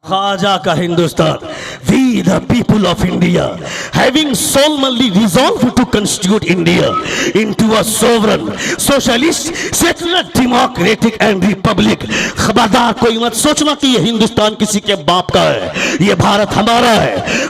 Khaja ka Hindustan, we the people of India, having solemnly resolved to constitute India into a sovereign, socialist, secular, democratic and republic. खबरदार कोई मत सोचना कि ये हिंदुस्तान किसी के बाप का है, ये भारत हमारा है।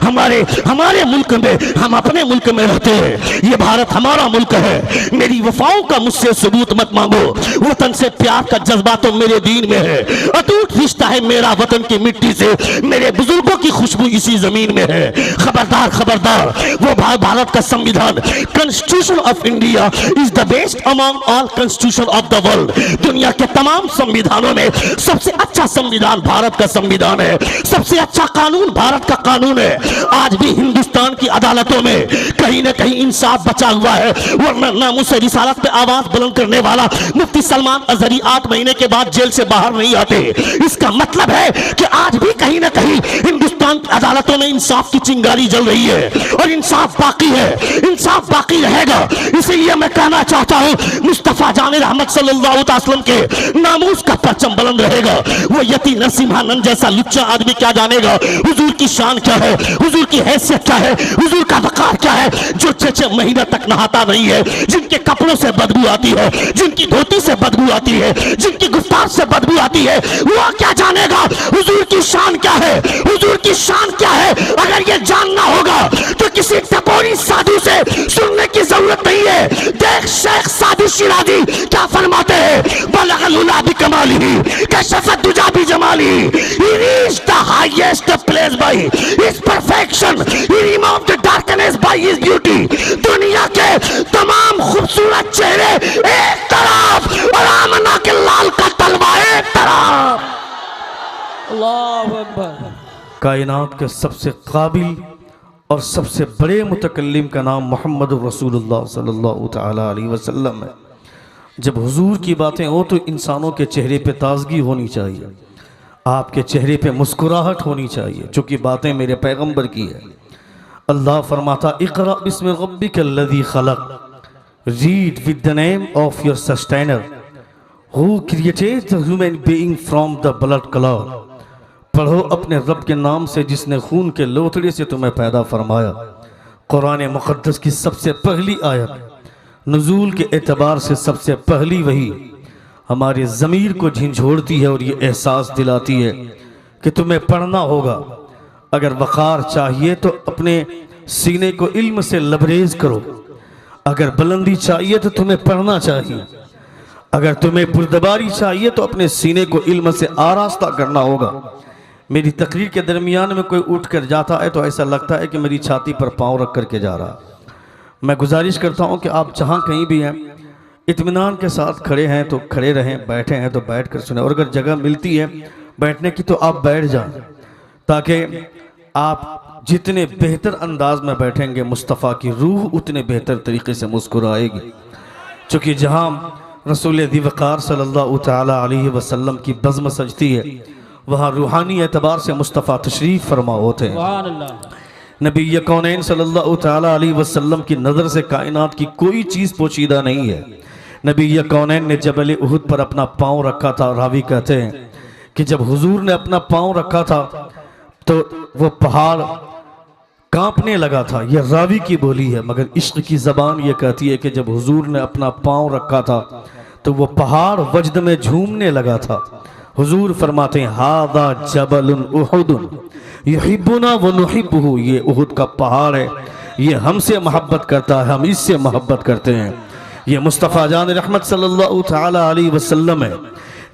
हमारे मुल्क में, हम अपने मुल्क में रहते हैं, ये भारत हमारा मुल्क है। मेरी वफाओं का मुझसे सबूत मत मांगो, वतन से प्यार का जज्बा तो मेरे दीन में है। अटूट रिश्ता है मेरा वतन की मिट्टी से, मेरे बुजुर्गों की खुशबू इसी जमीन में है। खबरदार खबरदार, वो भारत का संविधान, constitution of India is the best among all constitution of the world. दुनिया के तमाम संविधानों में सबसे अच्छा संविधान भारत का संविधान है, सबसे अच्छा कानून भारत का कानून है। आज भी हिंदुस्तान की अदालतों में कहीं ना कहीं इंसाफ बचा हुआ है, वरना नामुस रिसालत पे आवाज बुलंद करने वाला मुफ्ती सलमान अजहरी 8 महीने के बाद जेल से बाहर नहीं आते। इसका मतलब है कि आज भी कहीं ना कहीं हिंदुस्तान की अदालतों में इंसाफ की चिंगारी जल रही है और इंसाफ बाकी है, इंसाफ बाकी रहेगा। इसीलिए मैं कहना चाहता हूं, मुस्तफा जाने रहमत सल्लल्लाहु अलैहि वसल्लम के नामूस का परचम बुलंद रहेगा। वो यती नरसिम्हानंद जैसा लुच्चा आदमी क्या जानेगा हुजूर की शान क्या है, हुजूर की हैसियत क्या है, हुजूर का वकार क्या है, जो 6 महीने तक नहाता नहीं है, जिनके कपड़ों से बदबू आती है, जिनकी धोती से बदबू आती है, जिनकी गुफ्तार से बदबू आती है, वो क्या जानेगा हुजूर की शान क्या है, हुजूर की शान क्या है। अगर ये जानना होगा तो किसी टपोरी साधु से सुनने की जरूरत नहीं है। देख शेख सादी शिराजी क्या फरमाते हैं, बलगल उला भी कमाली कशफत दुजा भी Jamali, he reached the highest place by his perfection, he removed the darkness by his beauty। दुनिया के तमाम खूबसूरत चेहरे एक तरफ और आमना के लाल का तलवा एक तरफ। अल्लाहु अकबर। कायनात के सबसे काबिल और सबसे बड़े मुतकल्लिम का नाम मोहम्मद रसूलुल्लाह सल्लल्लाहु तआला अलैहि वसल्लम है। जब हुजूर की बातें हो तो इंसानों के चेहरे पे ताजगी होनी चाहिए, आपके चेहरे पे मुस्कुराहट होनी चाहिए, चूँकि बातें मेरे पैगंबर की है। अल्लाह फरमाता इक़रा बिस्मि रब्बिकल्लज़ी खलक़, read with the name of your sustainer who created the human being from the blood clot. पढ़ो अपने रब के नाम से जिसने खून के लोथड़े से तुम्हें पैदा फरमाया। कुरान मुक़द्दस की सबसे पहली आयत, नुज़ूल के एतबार से सबसे पहली वही हमारे ज़मीर को झंझोड़ती है और ये एहसास दिलाती है कि तुम्हें पढ़ना होगा। अगर वक़ार चाहिए तो अपने सीने को इल्म से लबरेज करो, अगर बुलंदी चाहिए तो तुम्हें पढ़ना चाहिए, अगर तुम्हें पुरदबारी चाहिए तो अपने सीने को इल्म से आरास्ता करना होगा। मेरी तकरीर के दरमियान में कोई उठ कर जाता है तो ऐसा लगता है कि मेरी छाती पर पाँव रख करके जा रहा। मैं गुजारिश करता हूं कि आप जहां कहीं भी हैं इत्मीनान के साथ खड़े हैं तो खड़े रहें, बैठे हैं तो बैठ कर सुने, और अगर जगह मिलती है बैठने की तो आप बैठ जाएं, ताकि आप जितने बेहतर अंदाज में बैठेंगे मुस्तफ़ा की रूह उतने बेहतर तरीके से मुस्कुराएगी। चूँकि जहाँ रसूल दिवकार सल्लल्लाहु तआला अलैहि वसल्लम की बज़्म सजती है, वहाँ रूहानी एतबार से मुस्तफ़ा तशरीफ़ फरमा होते हैं। नबी कौनैन सल्लल्लाहु तआला अलैहि वसल्लम की नज़र से कायनात की कोई चीज़ पोशीदा नहीं है। नबी कौनैन ने जबल उहुद पर अपना पाँव रखा था। रावी कहते हैं कि जब हुजूर ने अपना पाँव रखा था तो वो पहाड़ कांपने लगा था। यह रावी की बोली है, मगर इश्क की ज़बान ये कहती है कि जब हुजूर ने अपना पाँव रखा था तो वो पहाड़ वजद में झूमने लगा था। हुजूर फरमाते हैं हादा जबलुन उहुदुन युहिब्बुना व नुहिब्बुहु, ये उहुद का पहाड़ है, ये हमसे मोहब्बत करता है, हम इससे मोहब्बत करते हैं। ये मुस्तफ़ा जान रहमत सल्लल्लाहु तआला अलैहि वसल्लम है।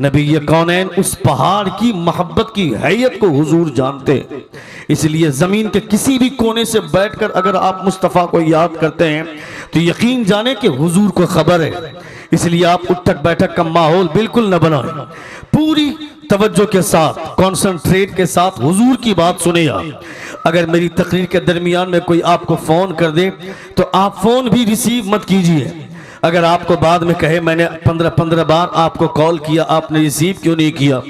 नबी कौनैन उस पहाड़ की मोहब्बत की हैयत को हुजूर जानते हैं, इसलिए ज़मीन के किसी भी कोने से बैठकर अगर आप मुस्तफ़ा को याद करते हैं तो यकीन जाने कि हुजूर को खबर है। इसलिए आप उठक बैठक का माहौल बिल्कुल न बनाएं, पूरी तवज्जो के साथ, कॉन्संट्रेट के साथ हुजूर की बात सुने। अगर मेरी तकरीर के दरमियान में कोई आपको फ़ोन कर दे तो आप फ़ोन भी रिसीव मत कीजिए। अगर आपको बाद में कहे मैंने 15 बार आपको कॉल किया, आपने रिसीव क्यों नहीं किया,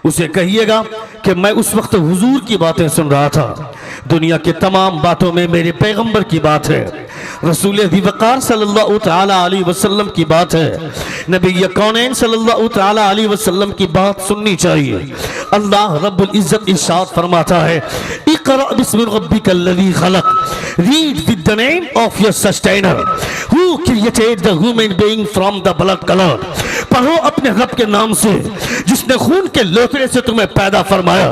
उसे कहिएगा कि मैं उस वक्त हुजूर की बातें सुन रहा था। दुनिया के तमाम बातों में मेरे पैगंबर की बात है, रसूल वक़ार सल्लल्लाहु तआला अलैहि वसल्लम की बात है, नबी कौनैन सल्लल्लाहु तआला अलैहि वसल्लम की बात सुननी चाहिए। अल्लाह रब्बुल इज्जत इरशाद फरमाता है, इक़रा बिस्मि रब्बिकल्लज़ी खलक़, read with the name of your sustainer who created the human being from the blood colour. पढ़ो अपने रब के नाम से जिसने खून के लोथड़े से तुम्हें पैदा फरमाया।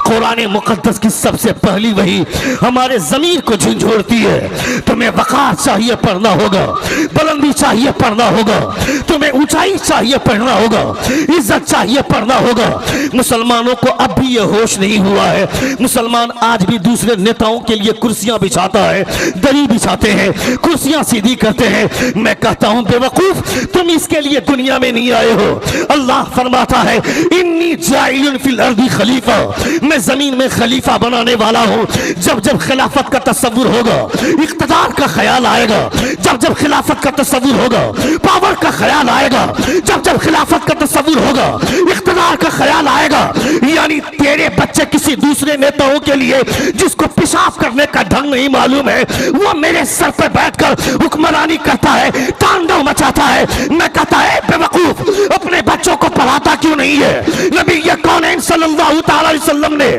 कुरान मुकद्दस की सबसे पहली वही हमारे ज़मीर को झंझोड़ती है। तुम्हें वक़ार चाहिए पढ़ना होगा, बुलंदी चाहिए पढ़ना होगा, तुम्हें ऊंचाई चाहिए पढ़ना होगा, इज्जत चाहिए पढ़ना होगा। मुसलमानों को अब भी ये होश नहीं हुआ है। मुसलमान आज भी दूसरे नेताओं के लिए कुर्सियां बिछाता है, दरी बिछाते हैं, कुर्सियां सीधी करते हैं। मैं कहता हूं बेवकूफ, तुम इसके लिए दुनिया में नहीं आए हो। अल्लाह फरमाता है, इन्नी जाइलुन फिल अर्दी खलीफा, मैं जमीन में खलीफा बनाने वाला हूं। जब जब खिलाफत का तस्वुर होगा, इख्तिदार का ख्याल आएगा। जब जब खिलाफत का तस्वुर होगा, पावर का ख्याल आएगा। जब जब खिलाफत का तस्वुर होगा, इख्तिदार का ख्याल आएगा। यानी तेरे बच्चे किसी दूसरे नेताओं के लिए जिसको पेशाब करने का ढंग नहीं मालूम है, वो मेरे सर पे बैठकर हुक्मरानी करता है, तांडव मचाता है। मैं कहता है बेवकूफ, अपने बच्चों को पढ़ाता क्यों नहीं है? नबी ये कौनैन सल्लल्लाहु अलैहि वसल्लम ने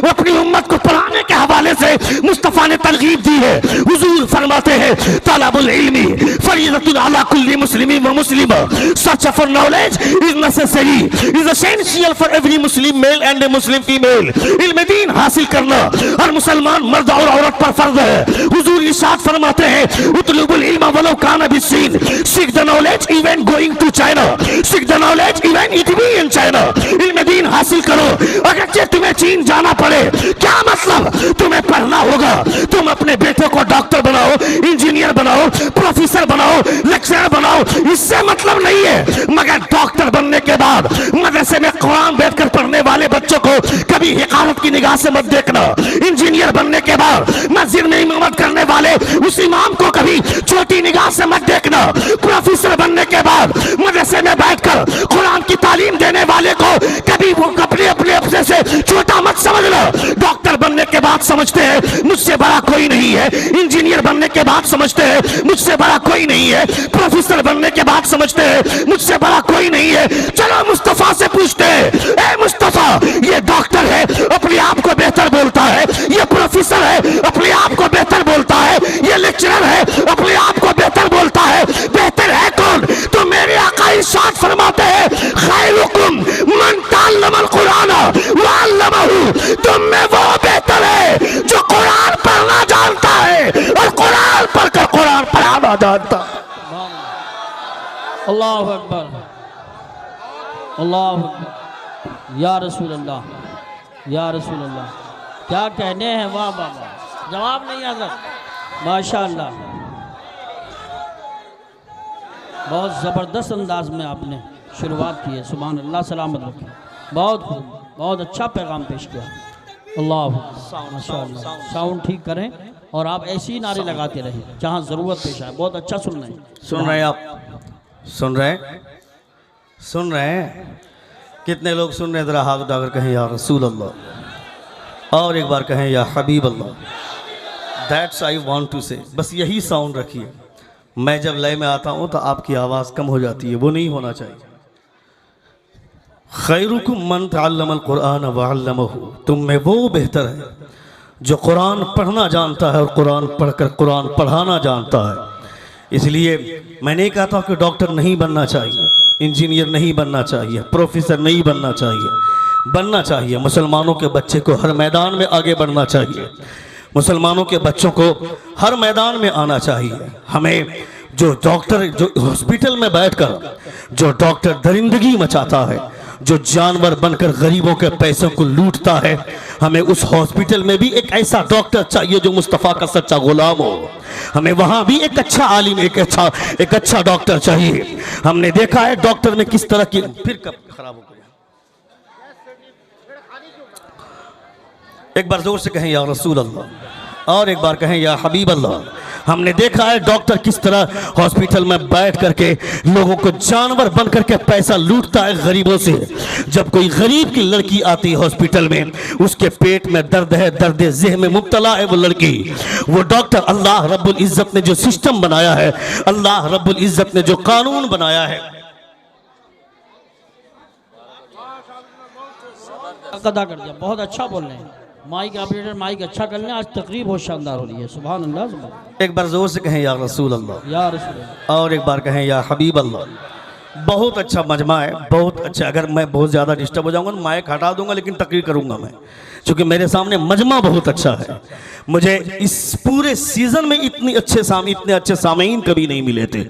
अपनी उम्मत को पढ़ाने के हवाले से मुस्तफा ने तरगीब दी है। हुजूर फरमाते हैं, तलबुल इल्मी फरीदतुन अला कुल्ली मुस्लिमिन व मुस्लिमा, search for knowledge is necessary, is essential for every Muslim male and a Muslim female. इल्म दीन हासिल करना हर मुसलमान मर्द और औरत पर फर्ज है। हुजूर इरशाद फरमाते हैं, उतलुबुल इल्म वलो कान बिस्सीन, seek the knowledge even going to China, seek the knowledge even it be in China. इल्म दीन हासिल करो, अगर तुम्हें चीन जाना पड़े, क्या मतलब, तुम्हें पढ़ना होगा। तुम अपने बेटे को डॉक्टर बनाओ, इंजीनियर बनाओ, प्रोफेसर बनाओ, लेक्चरर बनाओ, इससे मतलब नहीं है। मगर डॉक्टर बनने के बाद मदरसे में कुरान बैठकर पढ़ने वाले बच्चों को कभी हिकारत की निगाह से मत देखना। इंजीनियर बनने के बाद मस्जिद में इमामत करने वाले उस इमाम को कभी छोटी निगाह से मत देखना। प्रोफेसर बनने के बाद मदरसे में बैठकर कुरान की तालीम देने वाले को कभी वो अपने से छोटा मत समझना। डॉक्टर बनने के बाद समझते हैं मुझसे बड़ा कोई नहीं है, इंजीनियर बनने के बाद समझते हैं मुझसे बड़ा कोई नहीं है, प्रोफेसर बनने के बाद समझते हैं मुझसे बड़ा कोई नहीं है। चलो मुस्तफा से पूछते हैं, ए मुस्तफा, ये डॉक्टर है अपने आप को बेहतर बोलता है, ये प्रोफेसर है अपने आप को बेहतर बोलता है, ये लेक्चरर है अपने आप को बेहतर बोलता है, बेहतर है कौन? तो मेरे आका इरशाद फरमाते हैं, खैरुकुम मन तअल्लमल कुरान व अल्लमहु, तुम में वो बेहतर है जो कुरान पढ़ना जानता है और कुरान पढ़कर कुरान पढ़ाना जानता है। अल्लाहु अकबर, अल्लाहु अकबर, या रसूल अल्लाह, या रसूल अल्लाह। क्या कहने हैं, वाह वाह वाह, जवाब नहीं आता। माशाअल्लाह, बहुत ज़बरदस्त अंदाज में आपने शुरुआत की है। सुभान अल्लाह, सलामत रखें। बहुत खूब, बहुत अच्छा पैगाम पेश किया। अल्लाह माशाअल्लाह, साउंड ठीक करें और आप ऐसे ही नारे लगाते रहें जहाँ ज़रूरत पेश आए। बहुत अच्छा सुन रहे हैं, सुन रहे हैं आप, सुन रहे हैं, सुन रहे हैं। कितने लोग सुन रहे हैं? ज़रा हाथ उठाकर कहें या रसूल अल्लाह, और एक बार कहें या हबीब अल्लाह। दैट्स आई वांट टू से, बस यही साउंड रखिए। मैं जब लय में आता हूँ तो आपकी आवाज़ कम हो जाती है, वो नहीं होना चाहिए। खैरुकुम मन तअल्लमल कुरान व अल्लमहु, तुम में वो बेहतर है जो कुरान पढ़ना जानता है और कुरान पढ़कर कुरान पढ़ाना जानता है। इसलिए मैंने कहा था कि डॉक्टर नहीं बनना चाहिए, इंजीनियर नहीं बनना चाहिए, प्रोफेसर नहीं बनना चाहिए। बनना चाहिए, मुसलमानों के बच्चे को हर मैदान में आगे बढ़ना चाहिए, मुसलमानों के बच्चों को हर मैदान में आना चाहिए। हमें जो डॉक्टर, जो हॉस्पिटल में बैठकर जो डॉक्टर दरिंदगी मचाता है, जो जानवर बनकर गरीबों के पैसों को लूटता है, हमें उस हॉस्पिटल में भी एक ऐसा डॉक्टर चाहिए जो मुस्तफ़ा का सच्चा गुलाम हो। हमें वहाँ भी एक अच्छा आलिम, एक अच्छा डॉक्टर चाहिए। हमने देखा है डॉक्टर में किस तरह की, फिर कब खराब हो गया। एक बार जोर से कहें या रसूल अल्लाह, और एक बार कहें या हबीब अल्लाह। हमने देखा है डॉक्टर किस तरह हॉस्पिटल में बैठ करके लोगों को जानवर बन करके पैसा लूटता है गरीबों से। जब कोई गरीब की लड़की आती है हॉस्पिटल में, उसके पेट में दर्द है, दर्द ज़ेह में मुब्तला है वो लड़की, वो डॉक्टर अल्लाह रब्बुल इज़्ज़त ने जो सिस्टम बनाया है, अल्लाह रब्बुल इज़्ज़त ने जो कानून बनाया है, अदा कर दिया। बहुत अच्छा बोल रहे हैं, माइक ऑपरेटर माइक अच्छा कर लें। आज तकरीब बहुत शानदार हो रही है। सुभान अल्लाह, सुभान। एक बार जोर से कहें या रसूल अल्लाह, या रसूल अल्लाह। और एक बार कहें या हबीब अल्लाह। बहुत अच्छा मजमा है, बहुत अच्छा। अगर मैं बहुत ज़्यादा डिस्टर्ब हो जाऊंगा तो माइक हटा दूंगा, लेकिन तकरीर करूंगा मैं, क्योंकि मेरे सामने मजमा बहुत अच्छा है। मुझे इस पूरे सीज़न में इतने अच्छे सामीन कभी नहीं मिले थे।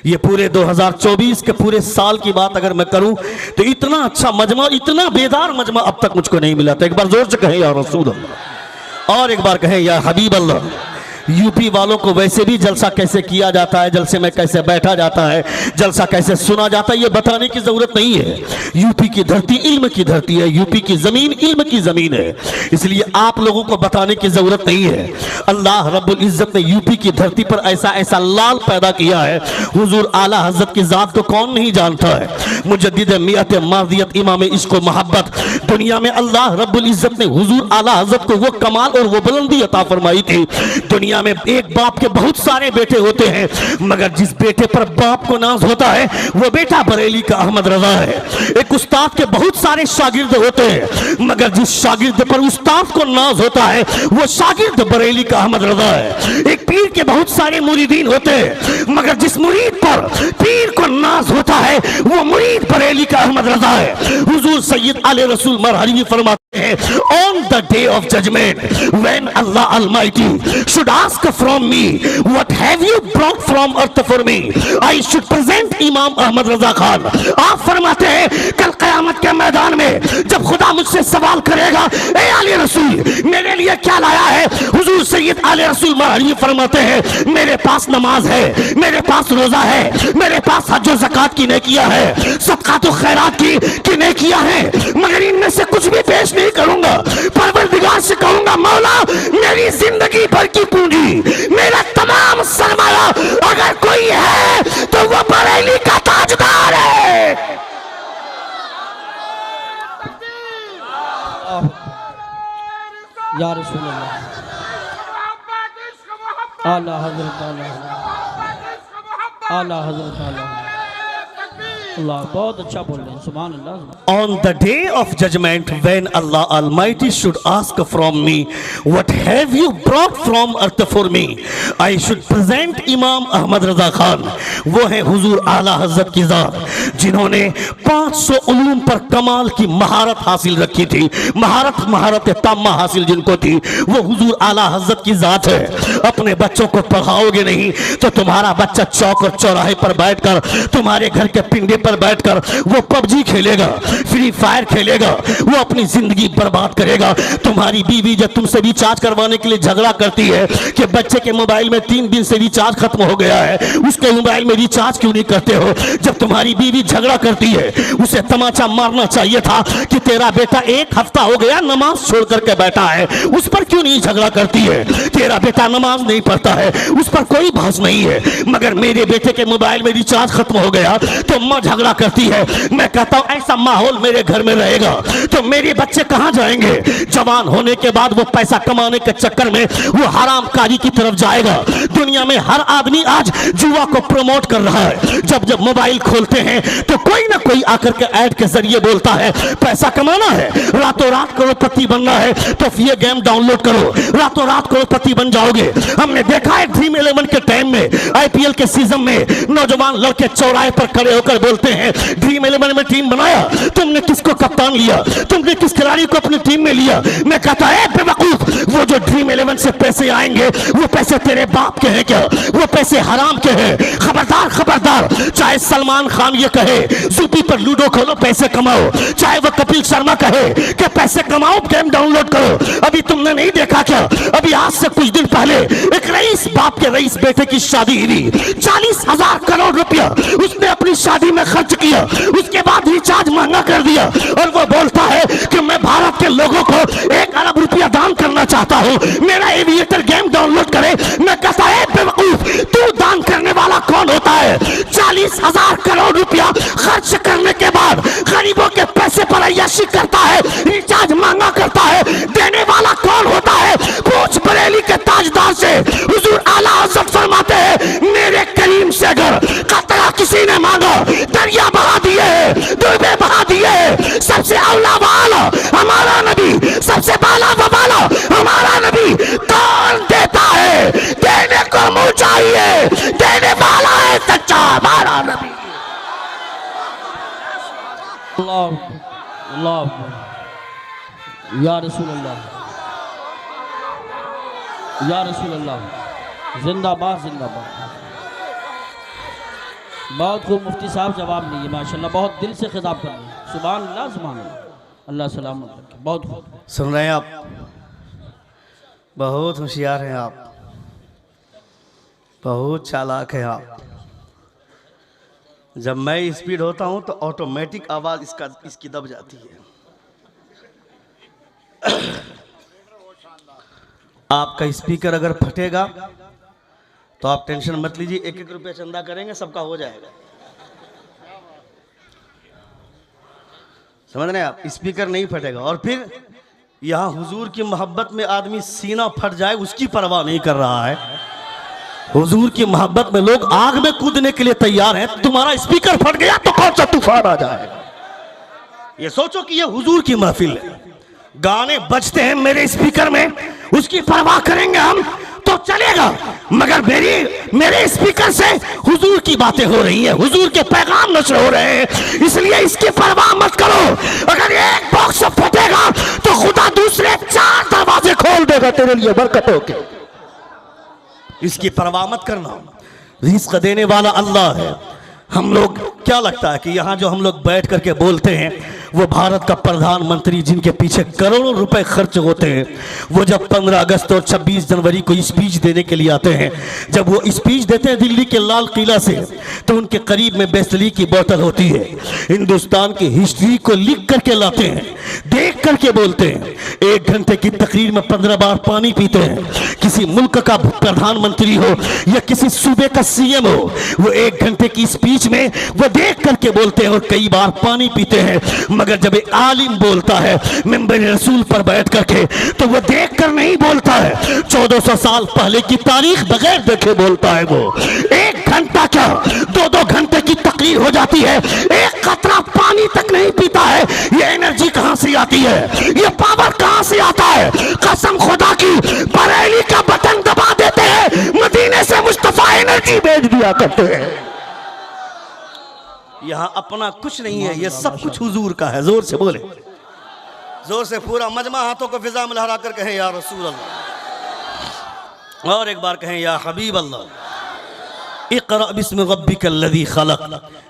ये पूरे 2024 के पूरे साल की बात अगर मैं करूं तो इतना अच्छा मजमा, इतना बेदार मजमा अब तक मुझको नहीं मिला था। एक बार जोर से कहें या रसूल अल्लाह, और एक बार कहें या हबीब अल्लाह। यूपी वालों को वैसे भी जलसा कैसे किया जाता है, जलसे में कैसे बैठा जाता है, जलसा कैसे सुना जाता है, ये बताने की जरूरत नहीं है। यूपी की धरती इल्म की धरती है, यूपी की जमीन इल्म की जमीन है, इसलिए आप लोगों को बताने की जरूरत नहीं है। अल्लाह रब्बुल इज़्ज़त ने यूपी की धरती पर ऐसा ऐसा लाल पैदा किया है, हुजूर आला हज़रत की जात को कौन नहीं जानता है। मुजद्दिद मियत मारदियत इमाम इश्क व मोहब्बत, दुनिया में अल्लाह रब्बुल इज़्ज़त ने हुजूर आला हज़रत को वो कमाल और वो बुलंदी अता फरमाई थी। दुनिया में एक बाप के बहुत सारे बेटे होते हैं, मगर जिस बेटे पर बाप को नाज होता है वो बेटा बरेली का अहमद रजा है। एक उस्ताद के बहुत सारे शागिर्द होते हैं, मगर जिस शागिर्द पर उस्ताद को नाज होता है वो शागिर्द बरेली का अहमद रजा है। एक पीर के बहुत सारे मुरीदीन होते हैं, मगर जिस मुरीद पर पीर को नाज होता है वो मुरीद बरेली का अहमद रजा है। हुजूर सैयद आले रसूल मरहरी फरमाते हैं, on the day of judgement when Allah almighty should ask from me what have you brought from earth for me, I should present इमाम अहमद रजा खान। आप फरमाते हैं कल क़यामत के मैदान में जब खुदा मुझसे सवाल करेगा, ए आले रसूल मेरे लिए क्या लाया है, हुजूर सैयद आले रसूल मरहरी फरमाते हैं मेरे पास नमाज है, मेरे पास रोजा है, मेरे पास हज और ज़कात की नेकियां है, सदक़ात और खैरात की नेकियां हैं, मगर इनमें से कुछ भी पेश नहीं करूंगा। परवरदिगार से कहूंगा मौला मेरी जिंदगी भर की पूंजी, मेरा तमाम सरमाया अगर कोई है तो वो बरेली का ताजदार है। या रसूल अल्लाह, आला हज़रत, आला हज़रत, अल्लाह। बहुत अच्छा बोल रहे हैं, सुभान अल्लाह। On the day of judgment when Allah Almighty should ask from me what have you brought from earth for me, I should present इमाम अहमद रजा खान। वो है हुजूर आला हज़रत की ज़ात जिन्होंने 500 उलूम पर कमाल की महारत हासिल रखी थी। महारत ताम्मा हासिल जिनको थी वो हुजूर आला हज़रत की ज़ात है। अपने बच्चों को पढ़ाओगे नहीं तो तुम्हारा बच्चा चौक और चौराहे पर बैठकर, तुम्हारे घर के पिंडे पर बैठकर वो पबजी खेलेगा, फ्री फायर खेलेगा, वो अपनी जिंदगी बर्बाद करेगा। तुम्हारी बीवी जब तुमसे रिचार्ज करवाने के लिए झगड़ा करती है कि बच्चे के मोबाइल में 3 दिन से रिचार्ज खत्म हो गया है, उसके मोबाइल में रिचार्ज क्यों नहीं करते हो। जब तुम्हारी बीवी झगड़ा करती है उसे तमाचा मारना चाहिए था कि तेरा बेटा 1 हफ्ता हो गया नमाज छोड़ करके बैठा है, उस पर क्यों नहीं झगड़ा करती है। तेरा बेटा नमाज नहीं पढ़ता है, उस पर कोई बहस नहीं है, मगर मेरे बेटे के मोबाइल में रिचार्ज खत्म हो गया तो माँ झगड़ा करती है। मैं कहता हूं ऐसा माहौल मेरे घर में रहेगा तो मेरे बच्चे कहां जाएंगे। जवान होने के बाद वो पैसा कमाने के चक्कर में वो हरामकारी की तरफ जाएगा। दुनिया में हर आदमी आज जुआ को प्रमोट कर रहा है। जब जब मोबाइल खोलते हैं तो कोई ना कोई आकर के ऐड के जरिए बोलता है पैसा कमाना है, रातों रात करोड़पति बनना है तो ये गेम डाउनलोड करो, रातों रात करोड़पति बन जाओगे। हमने देखा है ड्रीम 11 के टाइम में, आईपीएल के सीजन में नौजवान लड़के चौराहे पर खड़े होकर बोलते हैं ड्रीम 11 में टीम बनाया, तुमने किसको कप्तान लिया, तुमने किस खिलाड़ी को अपनी टीम में लिया। मैं कहता है बेवकूफ, वो जो ड्रीम 11 से पैसे आएंगे वो पैसे तेरे बाप के हैं क्या, वो पैसे हराम के हैं। खबरदार खबरदार, चाहे सलमान खान ये कहे ज़ूपी पर लूडो खोलो पैसे कमाओ, चाहे वो कपिल शर्मा कहे कि पैसे कमाओ गेम डाउनलोड करो। अभी तुमने नहीं देखा क्या, अभी आज से कुछ दिन पहले एक रईस बाप के रईस बेटे की शादी हुई, 40,000 करोड़ रुपया उसने अपनी शादी में खर्च किया, उसके बाद रिचार्ज महंगा कर दिया और वो बोलता है कि मैं भारत के लोगों को 1 अरब रुपया दान करना चाहता हूं, मेरा एविएटर गेम डाउनलोड करे। मैं कहता है कौन होता है? 40,000 करोड़ रुपया खर्च करने के बाद गरीबों के पैसे पर अय्याशी करता है, रिचार्ज मांगा करता है, देने वाला कौन होता है? पूछ बरेली के ताजदार से। हुजूर आला हज़रत फरमाते हैं, मेरे करीम से अगर कतरा किसी ने मांगा, दरिया बहा दिए, दुर्बे बहा दिए। सबसे औला वाला हमारा नबी, सबसे बाला वाला हमारा नबी। कौन देता है? देने को मुंह चाहिए, देने वाला है सच्चा हमारा नबी। अल्लाह अल्लाह या रसूल अल्लाह, या रसूल अल्लाह, जिंदाबाद जिंदाबाद। बहुत खूब मुफ्ती साहब जवाब लिए माशाल्लाह, बहुत दिल से खिताब कर रहे। सुभान अल्लाह सुभान अल्लाह, अल्लाह सलामत रखे। बहुत खूब। सुन रहे हैं आप? बहुत होशियार हैं आप, बहुत चालाक हैं आप। जब मैं स्पीड होता हूं तो ऑटोमेटिक आवाज इसकी दब जाती है। आपका स्पीकर अगर फटेगा तो आप टेंशन मत लीजिए, 1-1 रुपया चंदा करेंगे, सबका हो जाएगा। समझ रहे हैं आप? स्पीकर नहीं फटेगा। और फिर यहाँ हुजूर की मोहब्बत में आदमी सीना फट जाए उसकी परवाह नहीं कर रहा है। हुजूर की मोहब्बत में लोग आग में कूदने के लिए तैयार हैं। तुम्हारा स्पीकर फट गया तो कौन सा तूफान आ जाएगा? ये सोचो कि ये हुजूर की महफिल है, गाने बजते हैं मेरे स्पीकर में, उसकी परवाह करेंगे हम तो चलेगा, मगर मेरे स्पीकर से हुजूर की बातें हो रही हैं, हुजूर के पैगाम नशर हो रहे हैं, इसलिए इसकी परवाह मत करो। अगर एक बॉक्स फटेगा तो खुदा दूसरे 4 दरवाजे खोल देगा तेरे लिए बरकतों के। इसकी परवाह मत करना, रिज़्क़ देने वाला अल्लाह है। हम लोग क्या लगता है कि यहाँ जो हम लोग बैठ करके बोलते हैं वो भारत का प्रधानमंत्री जिनके पीछे करोड़ों रुपए खर्च होते हैं, वो जब 15 अगस्त और 26 जनवरी को स्पीच देने के लिए आते हैं, जब वो स्पीच देते हैं दिल्ली के लाल किला से, तो उनके करीब में बिस्लरी की बोतल होती है, हिंदुस्तान की हिस्ट्री को लिख करके लाते हैं, देख करके बोलते हैं। 1 घंटे की तकरीर में 15 बार पानी पीते हैं। किसी मुल्क का प्रधानमंत्री हो या किसी सूबे का सीएम हो, वो 1 घंटे की स्पीच में वो देख करके बोलते हैं और कई बार पानी पीते हैं। मगर जब एक आलिम बोलता है मिंबर रसूल पर बैठ करके, तो वो देख कर नहीं बोलता है, 1400 साल पहले की तारीख बगैर देखे बोलता है। वो 1 घंटा क्या 2-2 घंटे की तकरीर हो जाती है, एक कतरा पानी तक नहीं पीता है। ये एनर्जी कहां से आती है? ये पावर कहां से आता है? कसम खुदा की, बरेली का बटन दबा देते हैं, मदीने से मुस्तफा एनर्जी भेज दिया करते हैं। यहाँ अपना कुछ नहीं है, ये सब कुछ हुजूर का है। जोर से बोले, जोर से पूरा मजमा हाथों को फिजा में लहरा कर कहें या रसूल अल्लाह, और एक बार कहें या हबीब अल्लाह। इक़रा बिस्मि रब्बिकल्लज़ी खलक़,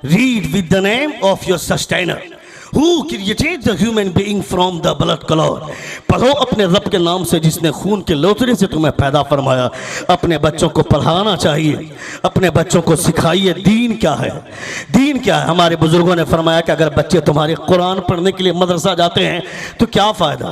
read with the name of your sustainer Who created the human being from the blood clot? पढ़ो अपने रब के नाम से जिसने खून के लोथरे से तुम्हें पैदा फरमाया। अपने बच्चों को पढ़ाना चाहिए, अपने बच्चों को सिखाइए दीन क्या है, दीन क्या है। हमारे बुजुर्गों ने फरमाया कि अगर बच्चे तुम्हारे कुरान पढ़ने के लिए मदरसा जाते हैं तो क्या फ़ायदा।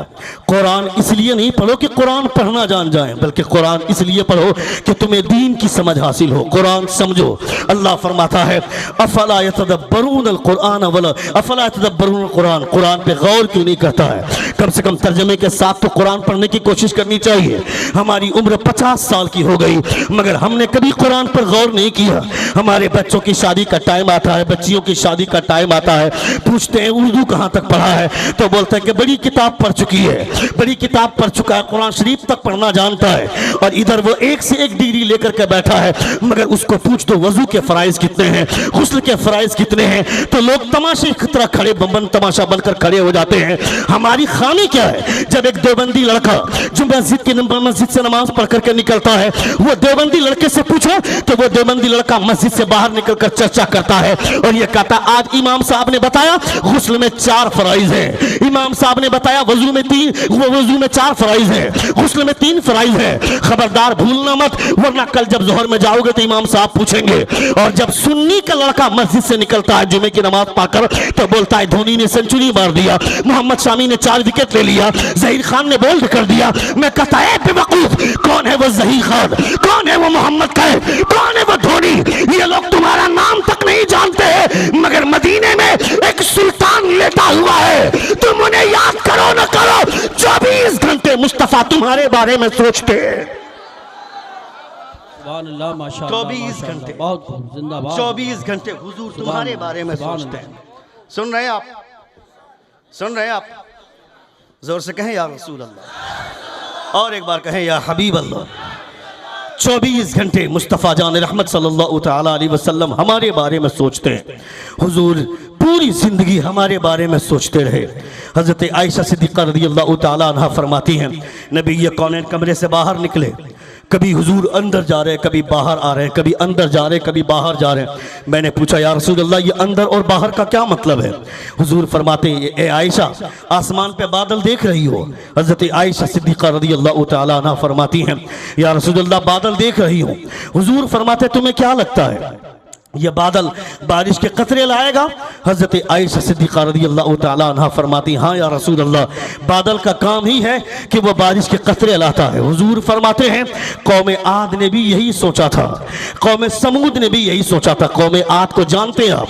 कुरान इसलिए नहीं पढ़ो कि कुरान पढ़ना जान जाए, बल्कि कुरान इसलिए पढ़ो कि तुम्हें दीन की समझ हासिल हो। कुरान समझो। अल्लाह फरमाता है अफला यतदब्बरून अल कुरान वला अफला यतदब्बरून कुरान, कुरान पे गौर क्यों नहीं करता है? कम से कम तर्जमे के साथ तो कुरान पढ़ने की कोशिश करनी चाहिए। हमारी उम्र 50 साल की हो गई मगर हमने कभी कुरान पर गौर नहीं किया। हमारे बच्चों की शादी का टाइम आता है, बच्चियों की शादी का टाइम आता है, पूछते हैं उर्दू कहाँ तक पढ़ा है, तो बोलते हैं कि बड़ी किताब पढ़ चुकी है, बड़ी किताब पढ़ चुका है, कुरान शरीफ तक पढ़ना जानता है। और इधर वो 1 से 1 डिग्री लेकर के बैठा है, मगर उसको पूछ दो वजू के फराइज कितने हैं, गुस्ल के फराइज कितने हैं, तो लोग तमाशे की तरह खड़े बम्बन तमाशा बनकर खड़े हो जाते हैं। हमारी खामी क्या है? जब एक देवबंदी लड़का जो मस्जिद से नमाज पढ़ करके निकलता है, वो देवबंदी लड़के से पूछो तो वो देवबंदी लड़का मस्जिद से बाहर निकलकर चर्चा करता है और ये कहता आज इमाम साहब ने बताया गुस्ल में 4 फराइज हैं, इमाम साहब ने बताया वजू में 4 फराइज हैं, गुस्ल में 3 फराइज हैं। खबरदार भूलना मत, वरना कल जब जोहर में जाओगे तो इमाम साहब पूछेंगे। और जब सुन्नी का लड़का मस्जिद से निकलता है जुमे की नमाज पाकर तो बोलता है धोनी ने सेंचुरी मार दिया, मोहम्मद शामी ने 4 विकेट टिकट ले लिया। जहीर खान ने बोल्ड कर दिया। मैं कहता है बेवकूफ, कौन है वो जहीर खान, कौन है वो मोहम्मद कैफ, कौन है वो धोनी, ये लोग तुम्हारा नाम तक नहीं जानते हैं, मगर मदीने में एक सुल्तान लेटा हुआ है, तुम उन्हें याद करो न करो, 24 घंटे मुस्तफा तुम्हारे बारे में सोचते हैं। 24 घंटे, बहुत खूब, जिंदाबाद। 24 घंटे हुजूर तुम्हारे बारे में सोचते हैं। सुन रहे हैं आप, सुन रहे हैं आप? जोर से कहें या रसूल अल्लाह, और एक बार कहें या हबीब अल्लाह। 24 घंटे मुस्तफ़ा जान रहमत सल्लल्लाहु तआला अलैहि वसल्लम हमारे बारे में सोचते हैं। हुजूर पूरी ज़िंदगी हमारे बारे में सोचते रहे। हज़रत आयशा सिद्दीक़ा रज़ियल्लाहु तआला अन्हा फरमाती हैं, नबी ये कौनैन कमरे से बाहर निकले, कभी हुजूर अंदर जा रहे हैं, कभी बाहर आ रहे हैं, कभी अंदर जा रहे हैं, कभी बाहर जा रहे हैं। मैंने पूछा या रसूल अल्लाह ये अंदर और बाहर का क्या मतलब है? हुजूर फरमाते हैं, ए आयशा आसमान पे बादल देख रही हो? हज़रत आयशा सिद्दीक़ा रज़ियल्लाहु तआला अन्हा फरमाती हैं, या रसूल अल्लाह बादल देख रही हूँ। हुजूर फरमाते तुम्हें क्या लगता है यह बादल बारिश के कतरे लाएगा? हज़रत आयशा सिद्दीक़ा रज़ियल्लाहु तआला अन्हा फरमाती, हाँ या रसूल अल्लाह बादल का काम ही है कि वह बारिश के कतरे लाता है। हुजूर फरमाते हैं कौम आद ने भी यही सोचा था, कौम समूद ने भी यही सोचा था। कौम आद को जानते हैं आप?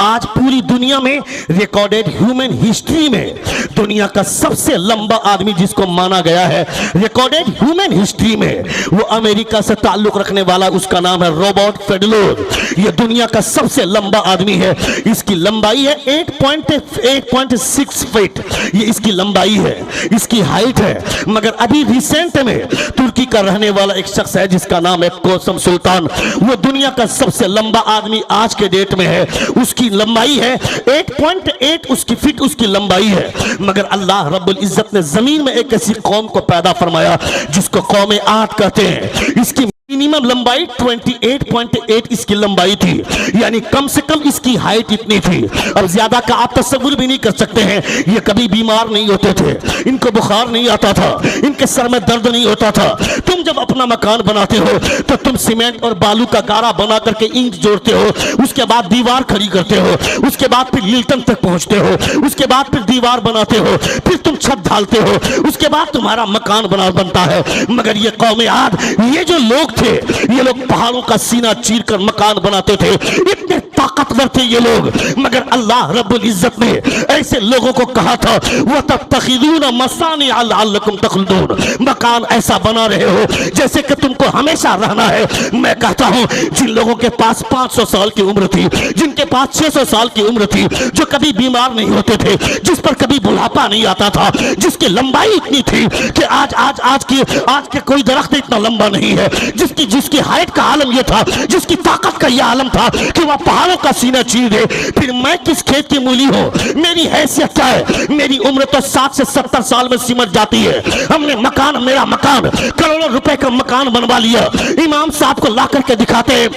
आज पूरी दुनिया में रिकॉर्डेड ह्यूमन हिस्ट्री में दुनिया का सबसे लंबा आदमी जिसको माना गया है रिकॉर्डेड ह्यूमन हिस्ट्री में, वो अमेरिका से ताल्लुक रखने वाला, उसका नाम है रॉबर्ट फेडलोर। ये दुनिया का सबसे लंबा आदमी है। इसकी लंबाई है 8.6 फीट, ये इसकी लंबाई है, इसकी हाइट है। मगर अभी रिसेंट में तुर्की का रहने वाला एक शख्स है जिसका नाम है कोसम सुल्तान, वो दुनिया का सबसे लंबा आदमी आज के डेट में है। उसकी लंबाई है 8.8 उसकी फीट उसकी लंबाई है। मगर अल्लाह रब्बुल इज्जत ने जमीन में एक ऐसी कौम को पैदा फरमाया जिसको कौम आद कहते हैं। इसकी मिनिमम लंबाई 28.8 इसकी लंबाई थी, यानी कम से कम इसकी हाइट इतनी थी। अब ज्यादा का आप तस्वीर भी नहीं कर सकते हैं। ये कभी बीमार नहीं होते थे, इनको बुखार नहीं आता था, इनके सर में दर्द नहीं होता था। तुम जब अपना मकान बनाते हो तो तुम सीमेंट और बालू का गारा बना करके ईंट जोड़ते हो, उसके बाद दीवार खड़ी करते हो, उसके बाद फिर लिल्टन तक पहुंचते हो, उसके बाद फिर दीवार बनाते हो, फिर तुम छत ढालते हो, उसके बाद तुम्हारा मकान बनता है। मगर ये कौम आद, ये जो लोग थे, ये लोग पहाड़ों का सीना चीरकर मकान बनाते थे, इतने ताकतवर थे ये लोग। मगर अल्लाह रब्बुल इज्जत ने ऐसे लोगों को कहा था वह तत्तखिज़ून मसानिअ लअल्लकुम तख़लूदून, मकान ऐसा बना रहे हो जैसे कि तुमको हमेशा रहना है। मैं कहता हूं जिन लोगों के पास 500 साल की उम्र थी, जिनके पास 600 साल की उम्र थी, जो कभी बीमार नहीं होते थे, जिस पर कभी बुढ़ापा नहीं आता था, जिसकी लंबाई इतनी थी कि आज के कोई दरख्त इतना लंबा नहीं है, जिसकी हाइट का आलम यह था, जिसकी ताकत का यह आलम था कि वह पहाड़ों का सीना चीर दे। फिर मैं किस खेत की मूली हूं? मेरी हैसियत क्या है? मेरी उम्र तो 60 से 70 साल में सिमट जाती है। हमने मकान, मेरा मकान करोड़ों रुपए का मकान बनवा लिया। इमाम साहब को ला करके दिखाते हैं,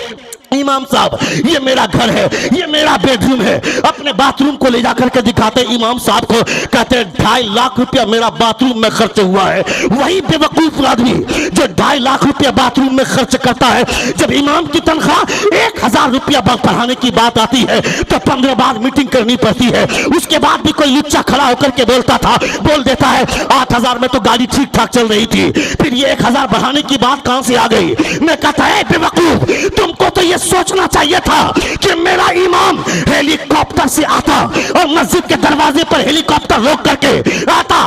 इमाम साहब ये मेरा घर है, ये मेरा बेडरूम है। अपने बाथरूम को ले जाकर के दिखाते इमाम साहब को, कहते हैं 2.5 लाख रुपया मेरा बाथरूम में खर्च हुआ है। वही बेवकूफ आदमी जो 2.5 लाख रुपया बाथरूम में खर्च करता है, जब इमाम की तनख्वाह 1000 रुपया बढ़ाने की बात आती है तो 15 बार मीटिंग करनी पड़ती है। उसके बाद भी कोई लुच्चा खड़ा होकर के बोल देता है 8000 में तो गाड़ी ठीक ठाक चल रही थी, फिर ये 1000 बढ़ाने की बात कहां से आ गई? मैं कहता है बेवकूफ, तुमको तो सोचना चाहिए था कि मेरा इमाम हेलीकॉप्टर से आता और मस्जिद के दरवाजे पर हेलीकॉप्टर रोक करके आता,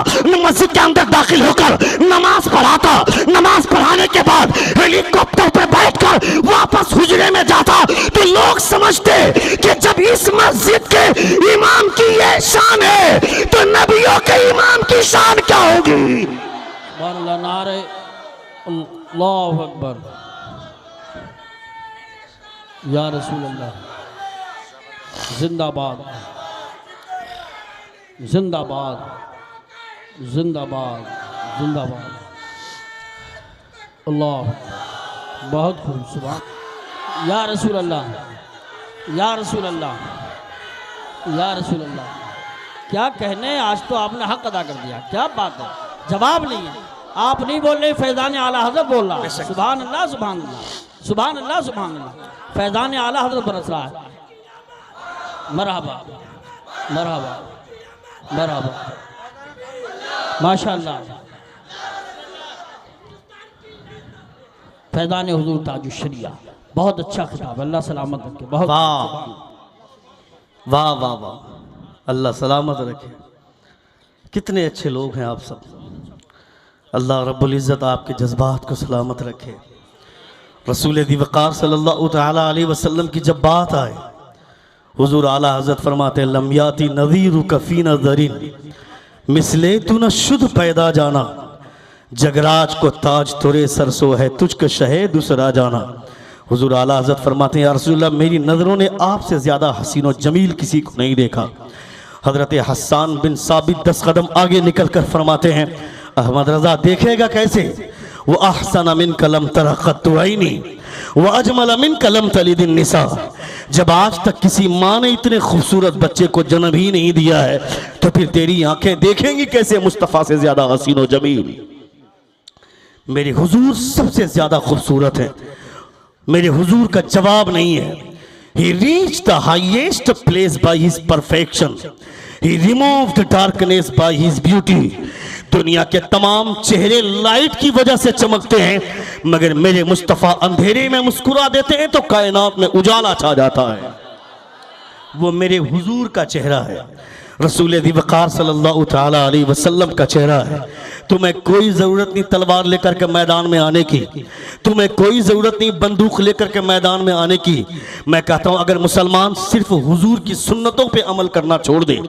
मस्जिद के अंदर दाखिल होकर नमाज पढ़ाता, नमाज पढ़ाने के बाद हेलीकॉप्टर पर बैठकर वापस हुजरे में जाता, तो लोग समझते कि जब इस मस्जिद के इमाम की ये शान है तो नबियों के इमाम की शान क्या होगी? नारे अल्लाहु अकबर, या रसूल अल्लाह, जिंदाबाद जिंदाबाद जिंदाबाद जिंदाबाद। अल्लाह, बहुत खूब, सुभान। या रसूल अल्लाह, या रसूल अल्लाह, या रसूल अल्लाह। क्या कहने, आज तो आपने हक अदा कर दिया। क्या बात है, जवाब नहीं है। आप नहीं बोल रहे, फैज़ान आला हज़रत बोल रहा है। सुभान अल्लाह, सुभान अल्लाह, सुभान अल्लाह, सुभान अल्लाह। फैज़ान आला हज़रत बरस रहा है। मरहबा मरहबा मरहबा। माशाअल्लाह। फैज़ान हुजूर ताजुश शरिया, बहुत अच्छा खिताब, अल्लाह सलामत रखे। बहुत वाह वाह वाह वाह, अल्लाह सलामत रखे। कितने अच्छे लोग हैं आप सब। अल्लाह रब्बुल इज़्ज़त आपके जज्बात को सलामत रखे। रसूल दी वक़ार सल्लल्लाहु तआला अलैहि वसल्लम की जब बात आए, हुजूर आला हज़रत फरमाते लम याती नज़ीरु कफ़ी नज़रिन मिसले तू न शुद्ध पैदा जाना, जगराज को ताज तुरे सरसो है तुझको शहे दूसरा जाना। हुजूर आला हज़रत फरमाते हैं या रसूलल्लाह, मेरी नज़रों ने आपसे ज़्यादा हसीन और जमील किसी को नहीं देखा। हज़रत हस्सान बिन साबित 10 कदम आगे निकल कर फरमाते हैं अहमद रज़ा देखेगा कैसे, वो अहसन मिन कलम तरक़त तुरैनी व अजमल मिन कलम तलिदिन निसा। जब आज तक किसी माँ ने इतने खूबसूरत बच्चे को जन्म ही नहीं दिया है, तो फिर तेरी आंखें देखेंगी कैसे मुस्तफ़ा से ज़्यादा हसीन और जमील। मेरे हुजूर सबसे ज़्यादा खूबसूरत है। मेरे हुजूर का जवाब नहीं है। He reached the highest place by his perfection. He removed darkness by his beauty. दुनिया के तमाम चेहरे लाइट की वजह से चमकते हैं, मगर मेरे मुस्तफ़ा अंधेरे में मुस्कुरा देते हैं तो कायनात में उजाला छा जाता है। वो मेरे हुजूर का चेहरा है, रसूल दी वक़ार सल्लल्लाहु तआला अलैहि वसल्लम का चेहरा है। तुम्हें कोई ज़रूरत नहीं तलवार लेकर के मैदान में आने की, तुम्हें कोई ज़रूरत नहीं बंदूक लेकर के मैदान में आने की। मैं कहता हूँ अगर मुसलमान सिर्फ हुजूर की सुन्नतों पे अमल करना छोड़ दे,